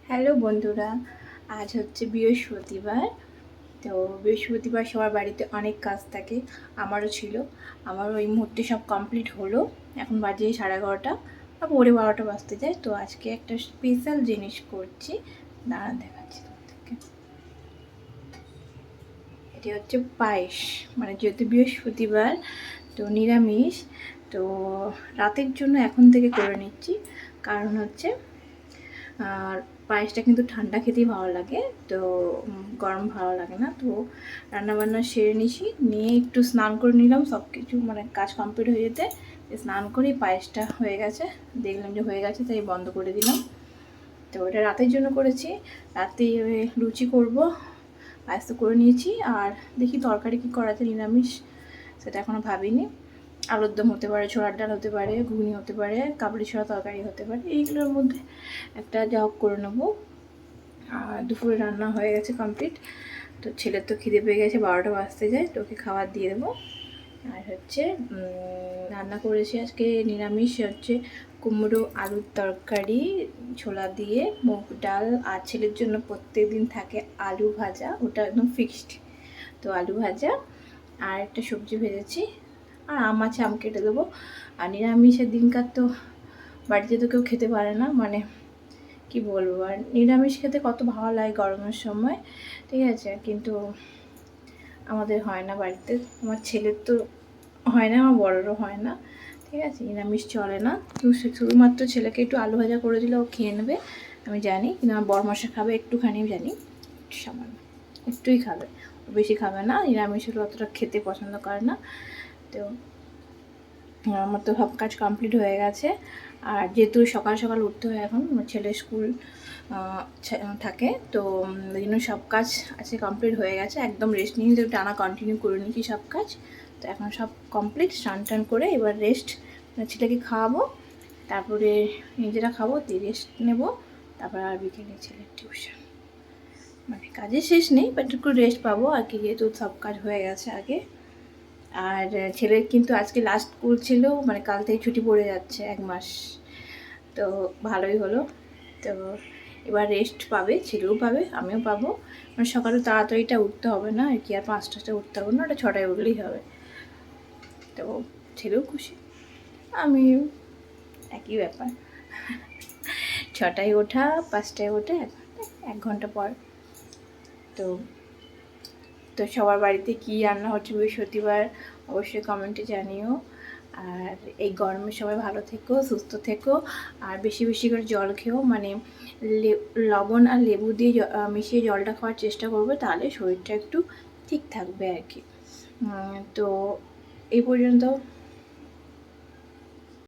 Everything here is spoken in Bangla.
হ্যালো বন্ধুরা, আজ হচ্ছে বৃহস্পতিবার। তো বৃহস্পতিবার সবার বাড়িতে অনেক কাজ থাকে, আমারও ছিল। আমারও এই মুহূর্তে সব কমপ্লিট হলো। এখন বাজে 11:30 বা 12:30 বাজতে যায়। তো আজকে একটা স্পেশাল জিনিস করছি, দাঁড়ান দেখাচ্ছি তোমাদেরকে। এটি হচ্ছে পায়েস, মানে যেহেতু বৃহস্পতিবার তো নিরামিষ। তো রাতের জন্য এখন থেকে করে নিচ্ছি, কারণ হচ্ছে আর পায়েসটা কিন্তু ঠান্ডা খেতেই ভালো লাগে, তো গরম ভালো লাগে না। তো রান্নাবান্না সেরে নিছি, নিয়ে একটু স্নান করে নিলাম, সব কিছু মানে কাজ কমপ্লিট হয়ে যেতে স্নান করে পায়েসটা হয়ে গেছে, দেখলাম যে হয়ে গেছে তাই বন্ধ করে দিলাম। তো ওটা রাতের জন্য করেছি, রাতে লুচি করব। পায়েস তো করে নিয়েছি, আর দেখি তরকারি কী করা যায় নিরামিষ, সেটা এখনও ভাবিনি। আলুর দম হতে পারে, ছোলার ডাল হতে পারে, ঘুগনি হতে পারে, কাবলি ছোলা তরকারি হতে পারে, এইগুলোর মধ্যে একটা যা হোক করে নেবো। আর দুপুরে রান্না হয়ে গেছে কমপ্লিট। তো ছেলের তো খিদে পেয়ে গেছে, 12টা বাজতে যায়, তো ওকে খাবার দিয়ে দেবো। আর হচ্ছে রান্না করেছি আজকে নিরামিষ, হচ্ছে কুমড়ো আলুর তরকারি, ছোলা দিয়ে, মুগ ডাল, আর ছেলের জন্য প্রত্যেক দিন থাকে আলু ভাজা, ওটা একদম ফিক্সড। তো আলু ভাজা আর একটা সবজি ভেজেছি, আর আম আছে, আম কেটে দেবো। আর নিরামিষের দিনকার তো বাড়িতে তো কেউ খেতে পারে না, মানে কি বলবো, আর নিরামিষ খেতে কত ভালো লাগে গরমের সময়, ঠিক আছে, কিন্তু আমাদের হয় না বাড়িতে। আমার ছেলের তো হয় না, আমার বড়োরও হয় না, ঠিক আছে, নিরামিষ চলে না। তো শুধুমাত্র ছেলেকে একটু আলু ভাজা করে দিলে ও খেয়ে নেবে, আমি জানি, কিন্তু আমার বড় মশা খাবে একটুখানি, জানি, সামান্য একটুই খাবে, ও বেশি খাবে না, নিরামিষ হলে অতটা খেতে পছন্দ করে না। তো আমার তো সব কাজ কমপ্লিট হয়ে গেছে। আর যেহেতু সকাল সকাল উঠতে হয়, এখন ছেলের স্কুল থাকে, তো ওই জন্য সব কাজ আছে কমপ্লিট হয়ে গেছে, একদম রেস্ট নিয়ে তো টানা কন্টিনিউ করে নিয়েছি সব কাজ। তো এখন সব কমপ্লিট, স্নান টান করে এবার রেস্ট, ছেলেকে খাওয়াবো, তারপরে নিজেরা খাবো, দিয়ে রেস্ট নেবো, তারপর আর বিকেলে ছেলের টিউশন, মানে কাজের শেষ নেই, বাট একটু রেস্ট পাবো আর কি, যেহেতু সব কাজ হয়ে গেছে আগে। আর ছেলের কিন্তু আজকে লাস্ট স্কুল ছিল, মানে কাল থেকে ছুটি পড়ে যাচ্ছে 1 মাস, তো ভালোই হলো। তো এবার রেস্ট পাবে, ছেলেও পাবে, আমিও পাবো, মানে সকালে তাড়াতাড়িটা উঠতে হবে না আর কি, আর 5টাতে উঠতে হবে না, ওটা 6টায় উঠলেই হবে। তো ছেলেও খুশি, আমি একই ব্যাপার, 6টায় ওঠা, 5টায় ওঠে, 1 ঘন্টা পর। তো তো সবার বাড়িতে কী রান্না হচ্ছে বৃহস্পতিবার অবশ্যই কমেন্টে জানিও। আর এই গরমে সবাই ভালো থেকো, সুস্থ থেকো, আর বেশি বেশি করে জল খেও, মানে লবণ আর লেবু দিয়ে মিশিয়ে জলটা খাওয়ার চেষ্টা করবে, তাহলে শরীরটা একটু ঠিক থাকবে আর কি। তো এই পর্যন্ত।